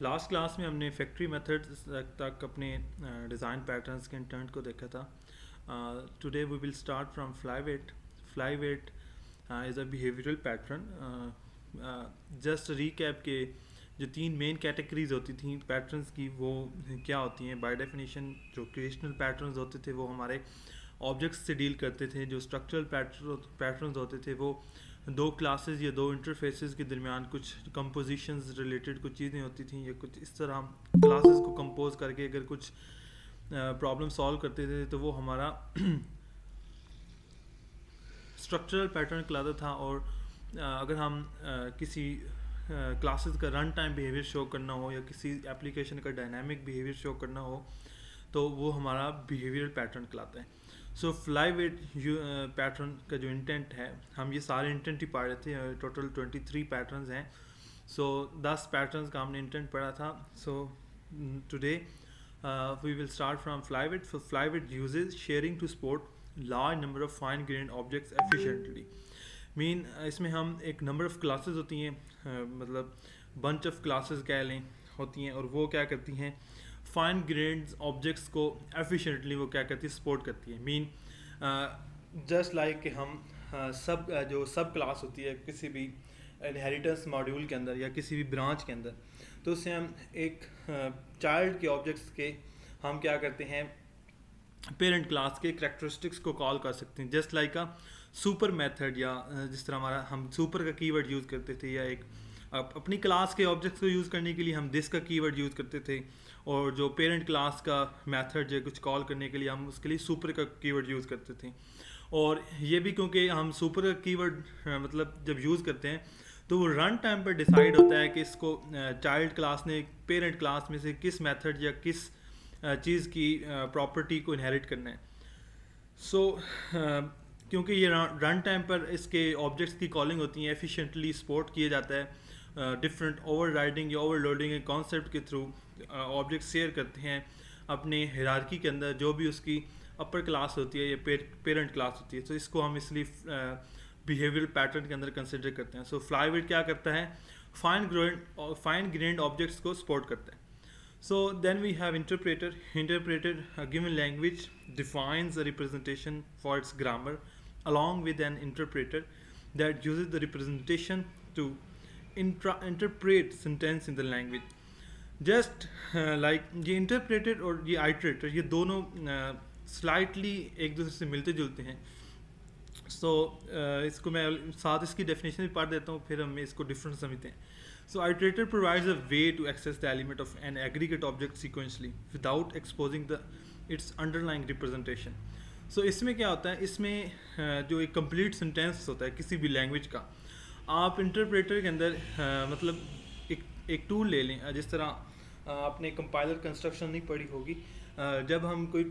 Last class میں ہم نے فیکٹری میتھڈ تک اپنے ڈیزائن پیٹرنس کے انٹرنٹ کو دیکھا تھا. Today we will start from flyweight is a behavioural pattern. Just recap کے جو 3 مین کیٹیگریز ہوتی تھیں پیٹرنس کی وہ کیا ہوتی ہیں. بائی ڈیفینیشن جو کریشنل پیٹرنز ہوتے تھے وہ ہمارے آبجیکٹس سے ڈیل کرتے تھے. جو اسٹرکچرل پیٹرنز ہوتے تھے وہ 2 کلاسز یا 2 انٹرفیسز کے درمیان کچھ کمپوزیشنز ریلیٹڈ کچھ چیزیں ہوتی تھیں یا کچھ اس طرح ہم کلاسز کو کمپوز کر کے اگر کچھ پرابلم سالو کرتے تھے تو وہ ہمارا اسٹرکچرل پیٹرن کہلاتا تھا. اور اگر ہم کسی کلاسز کا رن ٹائم بیہیویئر شو کرنا ہو یا کسی اپلیکیشن کا ڈائنامک بیہیویئر شو کرنا ہو تو وہ ہمارا بیہیویئرل پیٹرن کہلاتا ہے. سو فلائی ویٹ پیٹرن کا جو انٹینٹ ہے ہم یہ سارے انٹینٹ ہی پڑھ رہے تھے. ٹوٹل 23 پیٹرنز ہیں. سو 10 پیٹرنز کا ہم نے انٹینٹ پڑھا تھا. So today we will start from flyweight. Flyweight uses sharing to support large number of fine grained objects efficiently. اس میں ہم ایک نمبر آف کلاسز ہوتی ہیں مطلب بنچ آف کلاسز کہہ لیں ہوتی ہیں اور وہ کیا کرتی ہیں فائن گرینڈ آبجیکٹس کو ایفیشینٹلی وہ کیا کرتی ہے سپورٹ کرتی ہے. جسٹ لائک کہ ہم سب کلاس ہوتی ہے کسی بھی انہیریٹنس ماڈیول کے اندر یا کسی بھی برانچ کے اندر تو اس سے ہم ایک چائلڈ کے آبجیکٹس کے ہم کیا کرتے ہیں پیرنٹ کلاس کے کریکٹرسٹکس کو کال کر سکتے ہیں. جسٹ لائک سپر میتھڈ یا جس طرح ہم سپر کا کی ورڈ یوز کرتے تھے یا ایک اپنی کلاس کے آبجیکٹس کو یوز کرنے کے لیے ہم دس کا کی ورڈ یوز کرتے تھے اور جو پیرنٹ کلاس کا میتھڈ جو کچھ کال کرنے کے لیے ہم اس کے لیے سپر کا کی ورڈ یوز کرتے تھے. اور یہ بھی کیونکہ ہم سپر کا کی ورڈ مطلب جب یوز کرتے ہیں تو وہ رن ٹائم پر ڈیسائیڈ ہوتا ہے کہ اس کو چائلڈ کلاس نے پیرنٹ کلاس میں سے کس میتھڈ یا کس چیز کی پراپرٹی کو انہیریٹ کرنا ہے. سو کیونکہ یہ رن ٹائم پر اس کے آبجیکٹس کی کالنگ ہوتی ہیں ایفیشینٹلی سپورٹ کیا جاتا ہے ڈفرینٹ اوور رائڈنگ یا اوور لوڈنگ کے کانسیپٹ کے تھرو آبجیکٹ شیئر کرتے ہیں اپنے ہیرارکی کے اندر جو بھی اس کی اپر کلاس ہوتی ہے یا پیرنٹ کلاس ہوتی ہے. تو اس کو ہم اس لیے بیہیویئرل پیٹرن کے اندر کنسیڈر کرتے ہیں. سو فلائی ویٹ کیا کرتا ہے فائن گرینڈ آبجیکٹس کو سپورٹ کرتا ہے. So then we have interpreter. A given language defines a representation for its grammar along with an interpreter that uses the representation to interpret sentence in the language. Just like یہ interpreter اور یہ iterator یہ دونوں slightly ایک دوسرے سے ملتے جلتے ہیں. سو اس کو میں ساتھ اس کی ڈیفینیشن بھی پڑھ دیتا ہوں پھر ہم اس کو ڈفرینٹ سمجھتے ہیں. So iterator provides a way to access the element of an aggregate object sequentially without exposing its underlying representation. So اس میں کیا ہوتا ہے اس میں جو ایک کمپلیٹ سینٹینس ہوتا ہے کسی بھی لینگویج کا آپ انٹرپریٹر کے اندر مطلب ایک ٹول لے لیں. جس طرح آپ نے کمپائلر کنسٹرکشن نہیں پڑھی ہوگی. جب ہم کوئی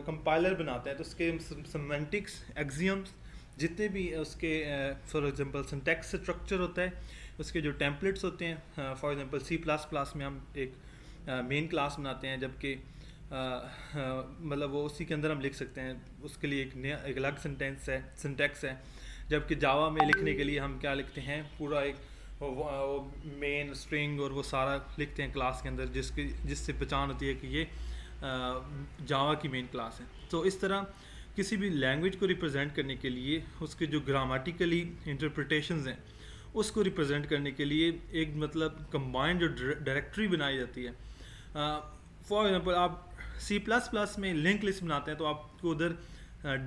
کمپائلر بناتے ہیں تو اس کے سیمینٹکس ایگزیمس جتنے بھی اس کے فار ایگزامپل سنٹیکس اسٹرکچر ہوتا ہے اس کے جو ٹیمپلیٹس ہوتے ہیں. فار ایگزامپل C++ میں ہم ایک مین کلاس بناتے ہیں جبکہ مطلب وہ اسی کے اندر ہم لکھ سکتے ہیں اس کے لیے ایک الگ سنٹیکس ہے. جبکہ جاوا میں لکھنے کے لیے ہم کیا لکھتے ہیں پورا ایک مین اسٹرنگ اور وہ سارا لکھتے ہیں کلاس کے اندر جس سے پہچان ہوتی ہے کہ یہ جاوا کی مین کلاس ہے. تو اس طرح کسی بھی لینگویج کو ریپرزینٹ کرنے کے لیے اس کے جو گرامیٹیکلی انٹرپریٹیشنز ہیں اس کو ریپرزینٹ کرنے کے لیے ایک مطلب کمبائنڈ جو ڈائریکٹری بنائی جاتی ہے. فار ایگزامپل آپ C++ میں لنک لسٹ بناتے ہیں تو آپ کو ادھر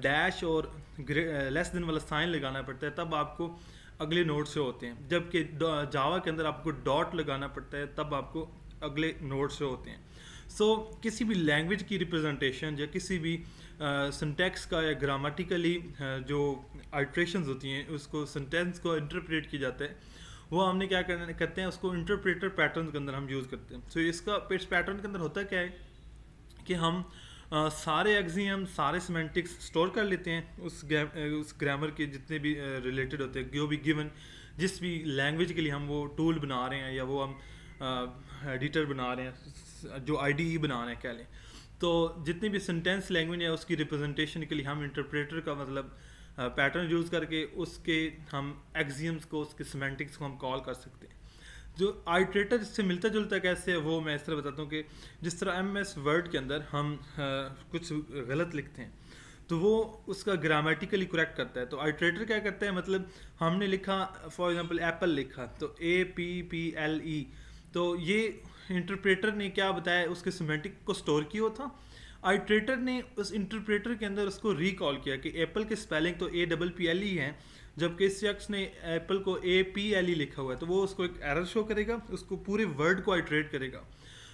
ڈیش اور لیس دین والا سائن لگانا پڑتا ہے تب آپ کو اگلے نوڈ سے ہوتے ہیں. جبکہ جاوا کے اندر آپ کو ڈاٹ لگانا پڑتا ہے تب آپ کو اگلے نوڈ سے ہوتے ہیں. سو کسی بھی لینگویج کی ریپرزنٹیشن یا کسی بھی سنٹیکس کا یا گرامیٹیکلی جو آئٹریشنز ہوتی ہیں اس کو سنٹینس کو انٹرپریٹ کیا جاتا ہے وہ ہم نے کیا کرتے ہیں اس کو انٹرپریٹر پیٹرن کے اندر ہم یوز کرتے ہیں. سو اس کا پیٹرن کے اندر ہوتا کیا ہے کہ ہم سارے ایگزیم سارے سیمینٹکس اسٹور کر لیتے ہیں اس گرامر کے جتنے بھی ریلیٹڈ ہوتے ہیں جو بھی گیون جس بھی لینگویج کے لیے ہم وہ ٹول بنا رہے ہیں یا وہ ہم ایڈیٹر بنا رہے ہیں جو IDE بنا رہے ہیں کہہ لیں. تو جتنی بھی سنٹینس لینگویج ہے اس کی ریپرزنٹیشن کے لیے ہم انٹرپریٹر کا مطلب پیٹرن یوز کر کے اس کے ہم ایگزیمس کو اس کے سیمینٹکس کو ہم کال کر سکتے ہیں. جو آئٹریٹر اس سے ملتا جلتا کیسے ہے وہ میں اس طرح بتاتا ہوں کہ جس طرح ایم ایس ورڈ کے اندر ہم کچھ غلط لکھتے ہیں تو وہ اس کا گرامیٹیکلی کریکٹ کرتا ہے. تو آئٹریٹر کیا کرتا ہے, مطلب ہم نے لکھا فار ایگزامپل ایپل لکھا تو APPLE, تو یہ انٹرپریٹر نے کیا بتایا, اس کے سیمینٹک کو اسٹور کیا تھا. آئٹریٹر نے اس انٹرپریٹر کے اندر اس کو ریکال کیا کہ ایپل کی اسپیلنگ تو APPLE ہے, جبکہ اس شخص نے ایپل کو APLE لکھا ہوا ہے, تو وہ اس کو ایک ایرر شو کرے گا, اس کو پورے ورڈ کو آئٹریٹ کرے گا.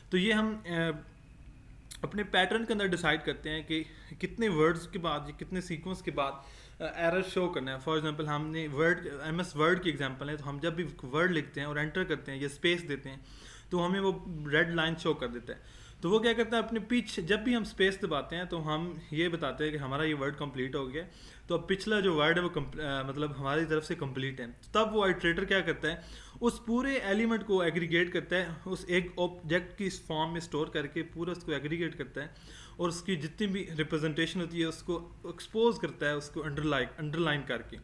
تو یہ ہم اپنے پیٹرن کے اندر ڈیسائیڈ کرتے ہیں کہ کتنے ورڈز کے بعد یا کتنے سیکوینس کے بعد ایرر شو کرنا ہے. فار ایگزامپل ہم نے ایم ایس ورڈ کی ایگزامپل ہے, تو ہم جب بھی ورڈ لکھتے ہیں اور انٹر کرتے ہیں یا اسپیس دیتے ہیں تو ہمیں وہ ریڈ لائن شو کر دیتا ہے. تو وہ کیا کرتا ہے, اپنے پیچھے جب بھی ہم اسپیس دباتے ہیں تو ہم یہ بتاتے ہیں کہ ہمارا یہ ورڈ کمپلیٹ ہو گیا, تو اب پچھلا جو ورڈ ہے وہ مطلب ہماری طرف سے کمپلیٹ ہے. تب وہ آئٹریٹر کیا کرتا ہے, اس پورے ایلیمنٹ کو ایگریگیٹ کرتا ہے, اس ایک آبجیکٹ کی اس فارم میں اسٹور کر کے پورا اس کو ایگریگیٹ کرتا ہے, اور اس کی جتنی بھی ریپرزنٹیشن ہوتی ہے اس کو ایکسپوز کرتا ہے, اس کو انڈر لائن کر کے.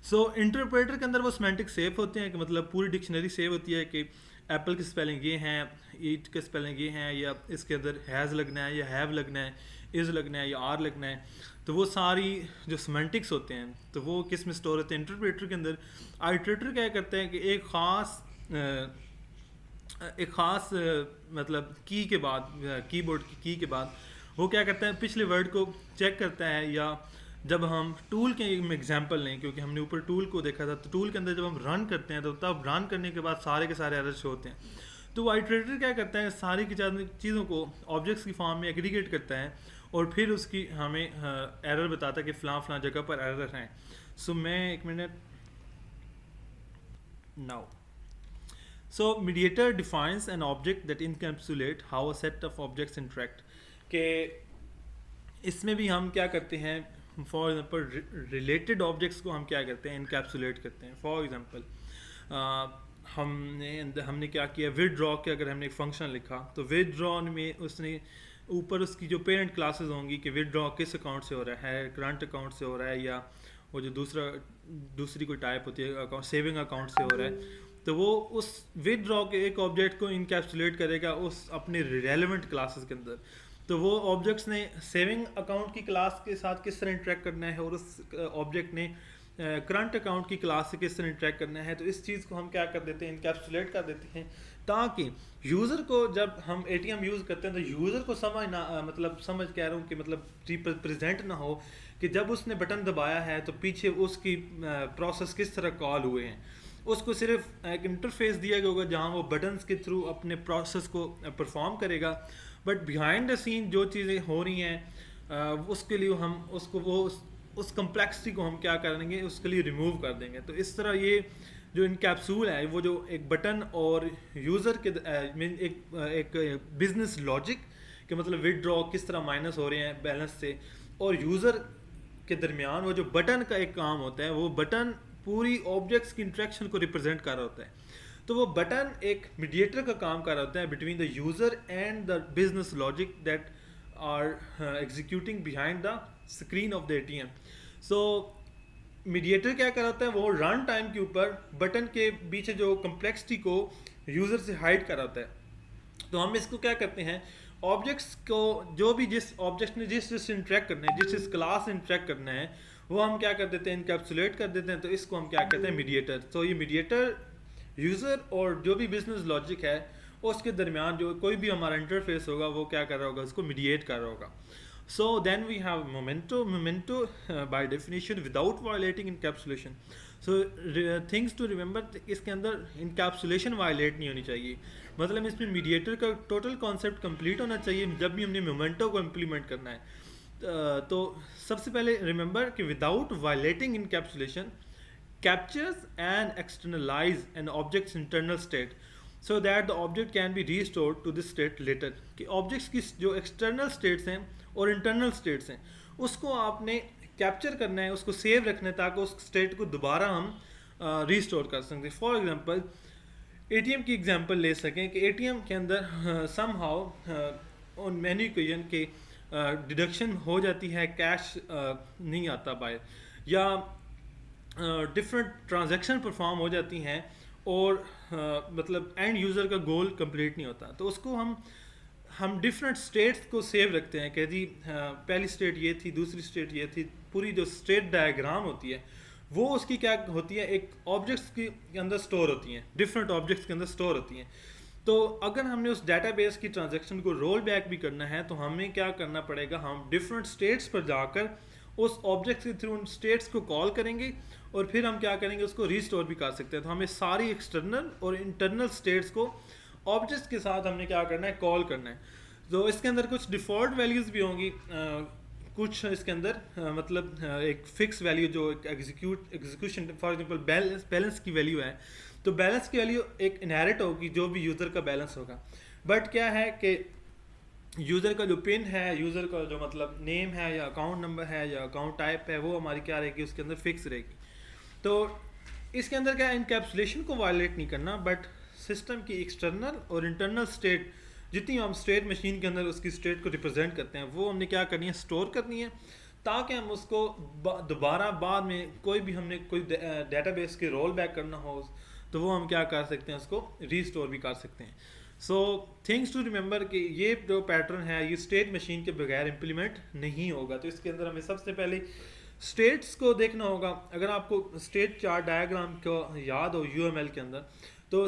سو انٹرپریٹر کے اندر وہ سیمینٹک سیو ہوتے ہیں کہ مطلب پوری ڈکشنری سیو ہوتی ہے کہ ایپل کی اسپیلنگ یہ ہیں, ایٹ کے اسپیلنگ یہ ہیں, یا اس کے اندر ہیز لگنا ہے یا ہیو لگنا ہے, از لگنا ہے یا آر لگنا ہے. تو وہ ساری جو سیمینٹکس ہوتے ہیں تو وہ کس میں اسٹور ہوتے ہیں, انٹرپریٹر کے اندر. آئٹریٹر کیا کرتا ہے کہ ایک خاص مطلب کی کے بعد, کی بورڈ کی کی کے بعد وہ کیا کرتا ہے, پچھلے ورڈ کو چیک کرتا ہے. یا جب ہم ٹول کے ایگزامپل لیں, کیونکہ ہم نے اوپر ٹول کو دیکھا تھا, تو ٹول کے اندر جب ہم رن کرتے ہیں تو تب رن کرنے کے بعد سارے کے سارے ایرر شو ہوتے ہیں. تو وہ آئٹریٹر کیا کرتا ہے, ساری کی چیزوں کو آبجیکٹس کی فارم میں ایگریگیٹ کرتا ہے, اور پھر اس کی ہمیں ایرر بتاتا ہے کہ فلاں فلاں جگہ پر ایرر ہیں. سو میں ایک minute now. So mediator defines an object that encapsulate how a set of objects interact. کہ اس میں بھی ہم کیا کرتے ہیں, فار ایگزامپل ریلیٹڈ آبجیکٹس کو ہم کیا کرتے ہیں, انکیپسولیٹ کرتے ہیں. فار ایگزامپل ہم نے کیا کیا, ود ڈرا کے اگر ہم نے ایک فنکشن لکھا تو ود ڈرا میں اس نے اوپر اس کی جو پیرنٹ کلاسز ہوں گی کہ ود ڈرا کس اکاؤنٹ سے ہو رہا ہے, کرنٹ اکاؤنٹ سے ہو رہا ہے, یا وہ جو دوسری کوئی ٹائپ ہوتی ہے اکاؤنٹ سیونگ اکاؤنٹ سے ہو رہا ہے. تو وہ اس ود ڈرا کے ایک آبجیکٹ کو انکیپسولیٹ کرے گا اس اپنے ریلیونٹ کلاسز کے اندر. تو وہ آبجیکٹس نے سیونگ اکاؤنٹ کی کلاس کے ساتھ کس طرح انٹریکٹ کرنا ہے, اور اس آبجیکٹ نے کرنٹ اکاؤنٹ کی کلاس سے کس طرح انٹریکٹ کرنا ہے. تو اس چیز کو ہم کیا کر دیتے ہیں, انکیپسولیٹ کر دیتے ہیں, تاکہ یوزر کو جب ہم ATM یوز کرتے ہیں تو یوزر کو سمجھ کہہ رہا ہوں کہ مطلب پریزنٹ نہ ہو کہ جب اس نے بٹن دبایا ہے تو پیچھے اس کی پروسیس کس طرح کال ہوئے ہیں. اس کو صرف ایک انٹرفیس دیا گیا ہوگا جہاں وہ بٹنس کے تھرو اپنے پروسیس کو پرفارم کرے گا, بٹ بیہائنڈ دا سین جو چیزیں ہو رہی ہیں اس کے لیے ہم اس کو اس کمپلیکسٹی کو ہم کیا کریں گے, اس کے لیے ریموو کر دیں گے. تو اس طرح یہ جو انکیپسول ہے وہ جو ایک بٹن اور یوزر کے ایک بزنس لاجک کہ مطلب ود ڈرا کس طرح مائنس ہو رہے ہیں بیلنس سے, اور یوزر کے درمیان وہ جو بٹن کا ایک کام ہوتا ہے, وہ بٹن پوری آبجیکٹس کی انٹریکشن کو ریپرزینٹ کر رہا ہوتا ہے. تو وہ بٹن ایک میڈیٹر کا کام کر رہا ہوتا ہے between the user and the business logic that are executing behind the screen of the ATM. So mediator کیا کر رہا ہوتا ہے, وہ رن ٹائم کے اوپر بٹن کے پیچھے جو کمپلیکسٹی کو یوزر سے ہائڈ کر رہا ہوتا ہے. تو ہم اس کو کیا کرتے ہیں, آبجیکٹس کو جو بھی جس آبجیکٹ نے جس سے انٹریکٹ کرنا ہے, جس کلاس سے انٹریکٹ کرنا ہے, وہ ہم کیا کر دیتے ہیں, انکیپسولیٹ کر دیتے ہیں. تو اس کو ہم کیا کہتے ہیں, میڈیٹر. تو یہ میڈیٹر یوزر اور جو بھی بزنس لاجک ہے اس کے درمیان جو کوئی بھی ہمارا انٹرفیس ہوگا وہ کیا کر رہا ہوگا, اس کو میڈیٹ کر رہا ہوگا. So then we have memento by definition without violating encapsulation. So things to remember, اس کے اندر انکیپسولیشن وائلیٹ نہیں ہونی چاہیے. مطلب اس میں میڈیٹر کا ٹوٹل کانسیپٹ کمپلیٹ ہونا چاہیے جب بھی ہم نے مومنٹو کو امپلیمنٹ کرنا ہے. تو سب سے پہلے ریممبر کہ without violating encapsulation captures and externalize an object's internal state so that the object can be restored to this state later. کہ آبجیکٹس کی جو ایکسٹرنل اسٹیٹس ہیں اور انٹرنل اسٹیٹس ہیں اس کو آپ نے کیپچر کرنا ہے, اس کو سیو رکھنا ہے تاکہ اس اسٹیٹ کو دوبارہ ہم ریسٹور کر سکیں. فار ایگزامپل ATM کی ایگزامپل لے سکیں کہ ATM کے اندر somehow on many occasions کے ڈیڈکشن ہو جاتی ہے, کیش نہیں آتا باہر, یا ڈفرینٹ ٹرانزیکشن پرفارم ہو جاتی ہیں اور مطلب اینڈ یوزر کا گول کمپلیٹ نہیں ہوتا. تو اس کو ہم ڈفرینٹ اسٹیٹس کو سیو رکھتے ہیں کہ جی پہلی اسٹیٹ یہ تھی, دوسری اسٹیٹ یہ تھی. پوری جو اسٹیٹ ڈائیگرام ہوتی ہے وہ اس کی کیا ہوتی ہے, ایک آبجیکٹس کے اندر اسٹور ہوتی ہیں, ڈفرینٹ آبجیکٹس کے اندر اسٹور ہوتی ہیں. تو اگر ہم نے اس ڈیٹا بیس کی ٹرانزیکشن کو رول بیک بھی کرنا ہے تو ہمیں کیا کرنا پڑے گا, ہم ڈفرینٹ اسٹیٹس پر جا کر اس آبجیکٹ کے تھرو ان اسٹیٹس کو کال کریں گے اور پھر ہم کیا کریں گے, اس کو ریسٹور بھی کر سکتے ہیں. تو ہمیں ساری ایکسٹرنل اور انٹرنل اسٹیٹس کو آبجیکٹس کے ساتھ ہم نے کیا کرنا ہے, کال کرنا ہے. تو اس کے اندر کچھ ڈیفالٹ ویلیوز بھی ہوں گی, کچھ اس کے اندر مطلب ایک فکس ویلیو جو ایگزیکیوشن, فار ایگزامپل بیلنس کی ویلیو ہے, تو بیلنس کی ویلیو ایک انہیرٹ ہوگی جو بھی یوزر کا بیلنس ہوگا. بٹ کیا ہے کہ یوزر کا جو پن ہے, یوزر کا جو مطلب نیم ہے یا اکاؤنٹ نمبر ہے یا اکاؤنٹ ٹائپ ہے, وہ ہماری کیا رہے گی, اس کے اندر فکس رہے گی. تو اس کے اندر کیا انکیپسولیشن کو وائلیٹ نہیں کرنا, بٹ سسٹم کی ایکسٹرنل اور انٹرنل اسٹیٹ جتنی ہم اسٹیٹ مشین کے اندر اس کی اسٹیٹ کو ریپرزینٹ کرتے ہیں وہ ہم نے کیا کرنی ہے, اسٹور کرنی ہے, تاکہ ہم اس کو دوبارہ بعد میں کوئی بھی ہم نے کوئی ڈیٹا بیس کے رول بیک کرنا ہو تو وہ ہم کیا کر سکتے ہیں, اس کو ریسٹور بھی کر سکتے ہیں. سو تھنگس ٹو ریممبر کہ یہ جو پیٹرن ہے یہ اسٹیٹ مشین کے بغیر امپلیمنٹ نہیں ہوگا. تو اس کے اندر ہمیں سب سے پہلے اسٹیٹس کو دیکھنا ہوگا. اگر آپ کو اسٹیٹ چارٹ ڈائیگرام کو یاد ہو UML کے اندر, تو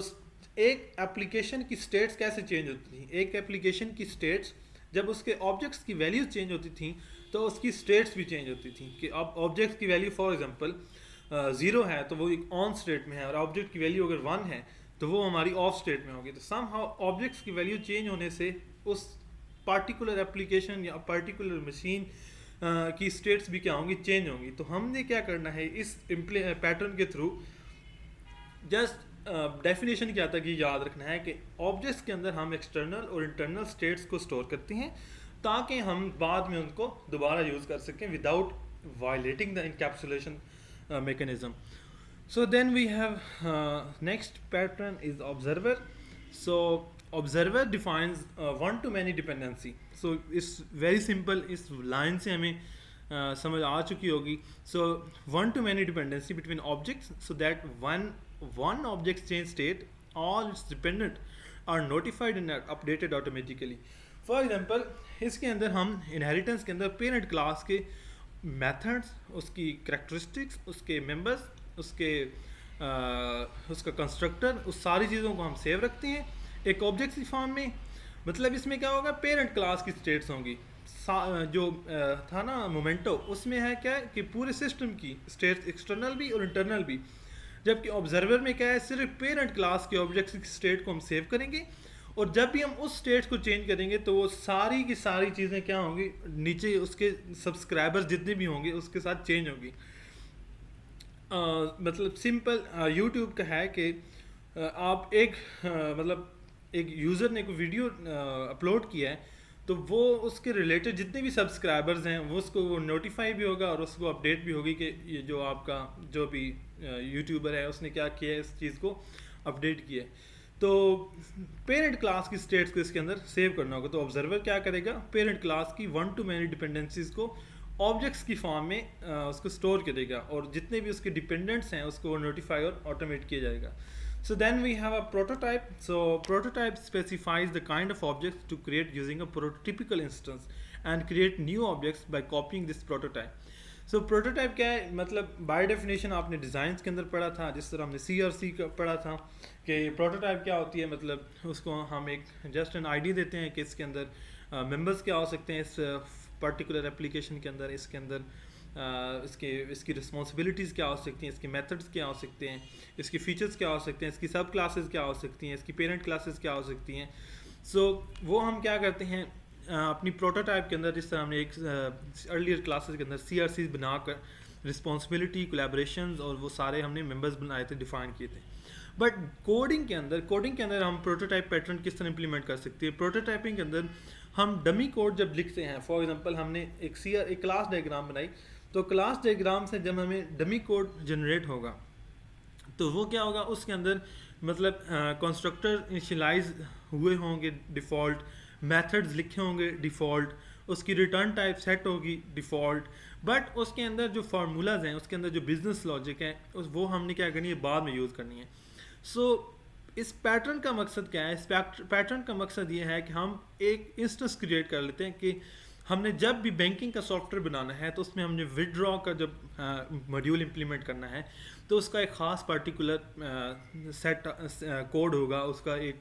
ایک ایپلیکیشن کی اسٹیٹس کیسے چینج ہوتی تھیں. ایک ایپلیکیشن کی اسٹیٹس جب اس کے آبجیکٹس کی ویلیوز چینج ہوتی تھیں تو اس کی اسٹیٹس بھی چینج ہوتی تھیں. کہ اب آبجیکٹس کی ویلیو فار ایگزامپل 0 ہے تو وہ ایک آن اسٹیٹ میں ہے, اور آبجیکٹ کی ویلیو اگر 1 ہے تو وہ ہماری آف اسٹیٹ میں ہوگی. تو سم ہاؤ آبجیکٹس کی ویلیو چینج ہونے سے اس پارٹیکولر ایپلیکیشن یا پارٹیکولر مشین کی اسٹیٹس بھی کیا ہوں گی, چینج ہوں گی. تو ہم نے کیا کرنا ہے, اس پیٹرن کے تھرو جسٹ ڈیفینیشن کیا تھا کہ یاد رکھنا ہے کہ آبجیکٹس کے اندر ہم ایکسٹرنل اور انٹرنل اسٹیٹس کو اسٹور کرتے ہیں تاکہ ہم بعد میں ان کو دوبارہ یوز کر سکیں without violating the encapsulation mechanism. So then we have next pattern is observer. So observer defines one to many dependency. So it's very simple, اس لائن سے ہمیں سمجھ آ چکی ہوگی. So one to many dependency between objects so that one object change state, all its dependent are notified and updated automatically. For example اس کے اندر ہم inheritance کے اندر parent class کے میتھڈس, اس کی کریکٹرسٹکس, اس کے ممبرس, اس کا کنسٹرکٹر, اس ساری چیزوں کو ہم سیو رکھتے ہیں ایک آبجیکٹ کی فارم میں. مطلب اس میں کیا ہوگا, پیرنٹ کلاس کی اسٹیٹس ہوں گی. جو تھا نا مومنٹو, اس میں ہے کیا کہ پورے سسٹم کی اسٹیٹس ایکسٹرنل بھی اور انٹرنل بھی, جبکہ آبزرور میں کیا ہے صرف پیرنٹ کلاس کے آبجیکٹس کی اسٹیٹ کو ہم سیو کریں گے, اور جب بھی ہم اس اسٹیٹ کو چینج کریں گے تو وہ ساری کی ساری چیزیں کیا ہوں گی, نیچے اس کے سبسکرائبر جتنے بھی ہوں گے اس کے ساتھ چینج ہوں گی. مطلب سمپل یوٹیوب کا ہے کہ آپ ایک مطلب ایک یوزر نے کوئی ویڈیو اپلوڈ کیا ہے تو وہ اس کے ریلیٹڈ جتنے بھی سبسکرائبرز ہیں وہ اس کو نوٹیفائی بھی ہوگا اور اس کو اپڈیٹ بھی ہوگی کہ یہ جو آپ کا جو بھی یوٹیوبر ہے اس نے کیا کیا ہے, اس چیز کو اپڈیٹ کیا ہے. تو پیرنٹ کلاس کی اسٹیٹس کو اس کے اندر سیو کرنا ہوگا. تو آبزرور کیا کرے گا, پیرنٹ کلاس کی ون ٹو مینی ڈپینڈنسیز کو آبجیکٹس کی فارم میں اس کو اسٹور کرے گا, اور جتنے بھی اس کے ڈپینڈنٹس ہیں اس کو وہ نوٹیفائی اور آٹومیٹ کیا جائے گا. So then we have a prototype. So prototype specifies the kind of objects to create using a prototypical instance and create new objects by copying this prototype. So prototype کیا ہے, مطلب by definition آپ نے designs کے اندر پڑھا تھا, جس طرح ہم نے CRC کا پڑھا تھا کہ پروٹوٹائپ کیا ہوتی ہے. مطلب اس کو ہم ایک جسٹ این آئیڈیا دیتے ہیں کہ اس کے اندر ممبرس کیا ہو سکتے ہیں اس پرٹیکولر اپلیکیشن کے اندر, اس کے اندر اس کی رسپانسبلٹیز کیا ہو سکتی ہیں, اس کے میتھڈس کیا ہو سکتے ہیں, اس کی فیچرز کیا ہو سکتے ہیں, اس کی سب کلاسز کیا ہو سکتی ہیں, اس کی پیرنٹ کلاسز کیا ہو سکتی ہیں. سو وہ ہم کیا کرتے ہیں اپنی پروٹوٹائپ کے اندر, جس طرح ہم نے ایک ارلیئر کلاسز کے اندر CRCs بنا کر رسپانسبلٹی, کولیبریشنز اور وہ سارے ہم نے ممبرز بنائے تھے, ڈیفائن کیے تھے. بٹ کوڈنگ کے اندر ہم پروٹوٹائپ پیٹرن کس طرح امپلیمنٹ کر سکتے ہیں. پروٹوٹائپنگ کے اندر ہم ڈمی کوڈ جب لکھتے ہیں, فار ایگزامپل ہم نے ایک کلاس ڈائیگرام بنائی, تو کلاس ڈائیگرام سے جب ہمیں ڈمی کوڈ جنریٹ ہوگا تو وہ کیا ہوگا, اس کے اندر مطلب کنسٹرکٹر انیشلائز ہوئے ہوں گے ڈیفالٹ, میتھڈز لکھے ہوں گے ڈیفالٹ, اس کی ریٹرن ٹائپ سیٹ ہوگی ڈیفالٹ, بٹ اس کے اندر جو فارمولاز ہیں, اس کے اندر جو بزنس لاجک ہے, وہ ہم نے کیا کرنی ہے, بعد میں یوز کرنی ہے. سو اس پیٹرن کا مقصد کیا ہے؟ اس پیٹرن کا مقصد یہ ہے کہ ہم ایک انسٹنس کریٹ کر لیتے ہیں کہ ہم نے جب بھی بینکنگ کا سافٹ ویئر بنانا ہے تو اس میں ہم نے ودرا کا جب ماڈیول امپلیمنٹ کرنا ہے تو اس کا ایک خاص پارٹیکولر سیٹ کوڈ ہوگا، اس کا ایک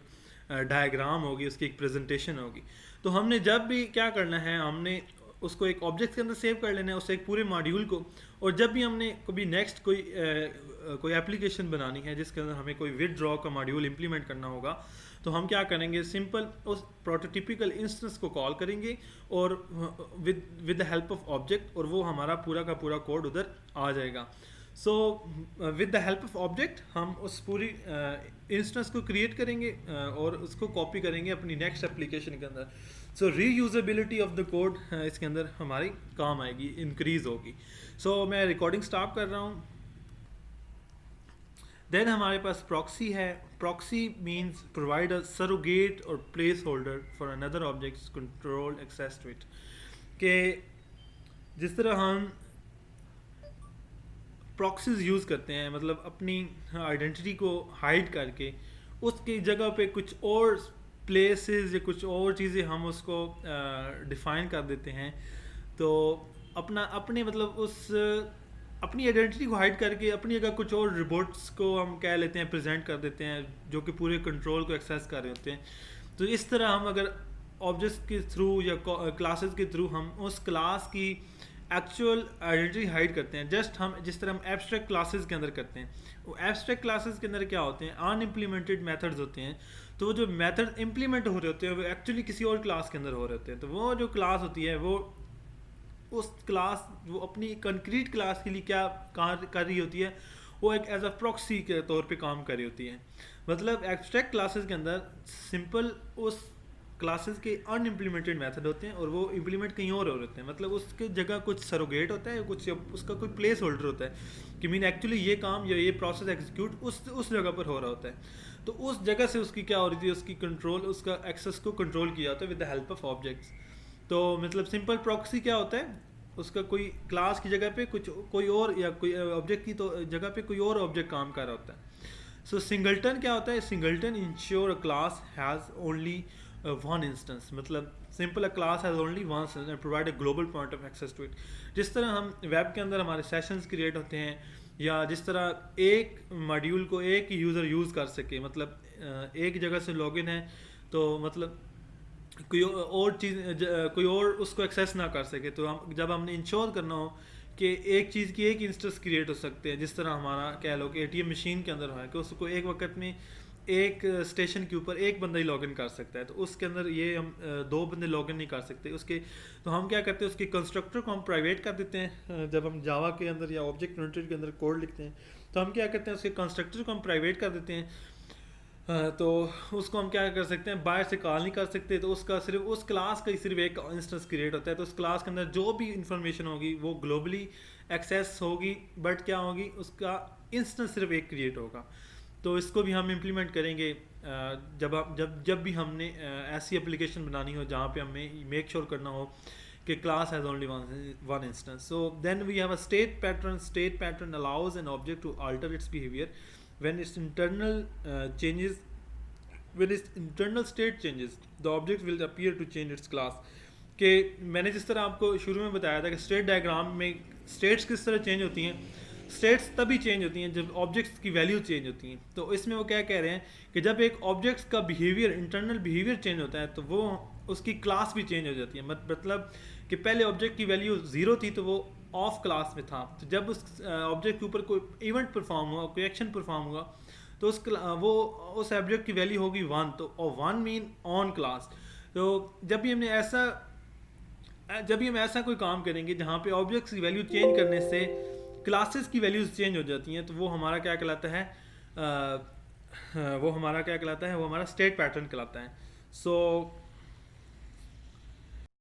ڈائیگرام ہوگی، اس کی ایک پریزنٹیشن ہوگی. تو ہم نے جب بھی کیا کرنا ہے، ہم نے اس کو ایک آبجیکٹ کے اندر سیو کر لینا ہے، اس ایک پورے ماڈیول کو. اور جب بھی ہم نے کبھی نیکسٹ کوئی اپلیکیشن بنانی ہے جس کے اندر ہمیں کوئی ودرا کا ماڈیول امپلیمنٹ کرنا ہوگا تو ہم کیا کریں گے، سمپل اس پروٹوٹیپیکل انسٹنس کو کال کریں گے اور with the help of object, اور وہ ہمارا پورا کا پورا کوڈ ادھر آ جائے گا. So with the help of object ہم اس پوری انسٹنس کو کریٹ کریں گے اور اس کو کاپی کریں گے اپنی نیکسٹ اپلیکیشن کے اندر. سو ری یوزیبلٹی آف دا کوڈ اس کے اندر ہماری کام آئے گی، انکریز ہوگی. سو میں ریکارڈنگ سٹاپ کر رہا ہوں. دین ہمارے پاس پراکسی ہے. Proxy means provide a surrogate or placeholder for another objects control access to it. کہ جس طرح ہم پراکسیز یوز کرتے ہیں، مطلب اپنی آئیڈینٹی کو ہائڈ کر کے اس کی جگہ پہ کچھ اور پلیسز یا کچھ اور چیزیں ہم اس کو ڈیفائن کر دیتے ہیں. تو اپنے مطلب اس اپنی آئیڈینٹی کو ہائڈ کر کے اپنی جگہ کچھ اور ربوٹس کو ہم کہہ لیتے ہیں، پریزنٹ کر دیتے ہیں جو کہ پورے کنٹرول کو ایکسیس کر رہے ہوتے ہیں. تو اس طرح ہم اگر آبجیکٹس کے تھرو یا کلاسز کے تھرو ہم اس کلاس کی ایکچوئل آئیڈینٹی ہائڈ کرتے ہیں، ہم جس طرح ہم ایبسٹریکٹ کلاسز کے اندر کرتے ہیں. وہ ایبسٹریکٹ کلاسز کے اندر کیا ہوتے ہیں، ان امپلیمنٹڈ میتھڈز ہوتے ہیں. تو وہ جو میتھڈ امپلیمنٹ ہو رہے ہوتے ہیں وہ ایکچولی کسی اور کلاس کے اندر ہو رہے ہوتے ہیں. تو وہ جو کلاس ہوتی ہے وہ اس کلاس وہ اپنی کنکریٹ کلاس کے لیے کیا کر رہی ہوتی ہے، وہ ایک ایز اے پراکسی کے طور پہ کام کر رہی ہوتی ہے. مطلب ایبسٹریکٹ کلاسز کے اندر سمپل اس کلاسز کے ان امپلیمنٹڈ میتھڈ ہوتے ہیں اور وہ امپلیمنٹ کہیں اور ہوتے ہیں. مطلب اس کی جگہ کچھ سروگیٹ ہوتا ہے، کچھ اس کا کوئی پلیس ہولڈر ہوتا ہے کہ مین ایکچولی یہ کام یا یہ پروسیس ایگزیکیوٹ اس جگہ پر ہو رہا ہوتا ہے. تو اس جگہ سے اس کی کیا ہو رہی تھی، اس کی کنٹرول، اس کا ایکسیس کو کنٹرول کیا ہوتا ہے with the help of objects. تو مطلب سمپل پراکسی کیا ہوتا ہے، اس کا کوئی کلاس کی جگہ پہ کوئی اور یا کوئی آبجیکٹ کی تو جگہ پہ کوئی اور آبجیکٹ کام کر رہا ہوتا ہے. سو سنگلٹن کیا ہوتا ہے، singleton ensure a class has only one instance. مطلب simple a class has only one instance and provide a global point of access to it. جس طرح ہم ویب کے اندر ہمارے سیشنز کریٹ ہوتے ہیں، یا جس طرح ایک ماڈیول کو ایک یوزر یوز کر سکے، مطلب ایک جگہ سے لاگ ان ہے تو مطلب کوئی اور اس کو ایکسیس نہ کر سکے. تو جب ہم نے انشور کرنا ہو کہ ایک چیز کی ایک انسٹنس کریٹ ہو سکتے ہیں، جس طرح ہمارا کہہ لو کہ اے ٹی ایم مشین کے اندر ہے کہ اس کو ایک وقت میں ایک اسٹیشن کے اوپر ایک بندہ ہی لاگ ان کر سکتا ہے. تو اس کے اندر یہ ہم دو بندے لاگ ان نہیں کر سکتے اس کے. تو ہم کیا کرتے ہیں، اس کے کنسٹرکٹر کو ہم پرائیویٹ کر دیتے ہیں. جب ہم جاوا کے اندر یا آبجیکٹ اورینٹڈ کے اندر کوڈ لکھتے ہیں تو ہم کیا کرتے ہیں، اس کے کنسٹرکٹر کو ہم پرائیویٹ کر دیتے ہیں. تو اس کو ہم کیا کر سکتے ہیں، باہر سے کال نہیں کر سکتے. تو اس کا صرف اس کلاس کا ہی صرف ایک انسٹنس کریٹ ہوتا ہے. تو اس کلاس کے اندر جو بھی انفارمیشن ہوگی وہ گلوبلی ایکسیس ہوگی، بٹ کیا ہوگی، اس کا انسٹنس صرف ایک کریٹ ہوگا. تو اس کو بھی ہم امپلیمنٹ کریں گے جب بھی ہم نے ایسی اپلیکیشن بنانی ہو جہاں پہ ہمیں میک شور کرنا ہو کہ class has only one instance. So then we have a state pattern. State pattern allows an object to alter its behaviour when its internal state changes, the object will appear to change its class. کہ میں نے جس طرح آپ کو شروع میں بتایا تھا کہ اسٹیٹ ڈائیگرام میں اسٹیٹس کس طرح چینج ہوتی ہیں. اسٹیٹس تبھی چینج ہوتی ہیں جب آبجیکٹس کی ویلیو چینج ہوتی ہیں. تو اس میں وہ کیا کہہ رہے ہیں کہ جب ایک آبجیکٹس کا بیہیویئر، انٹرنل بیہیویئر چینج ہوتا ہے تو وہ اس کی کلاس بھی چینج ہو جاتی ہے. مطلب کہ پہلے آبجیکٹ کی ویلیو 0 تھی تو وہ آف کلاس میں تھا. تو جب اس آبجیکٹ کے اوپر کوئی ایونٹ پرفارم ہوا، کوئی ایکشن پرفارم ہوا تو اس آبجیکٹ کی ویلیو ہوگی 1. تو 1 مین آن کلاس. تو جب بھی ہم ایسا کوئی کام کریں گے جہاں پہ آبجیکٹس کی ویلیو چینج کرنے سے کلاسز کی ویلیوز چینج ہو جاتی ہیں تو وہ ہمارا کیا کہلاتا ہے، وہ ہمارا اسٹیٹ پیٹرن کہلاتا ہے. سو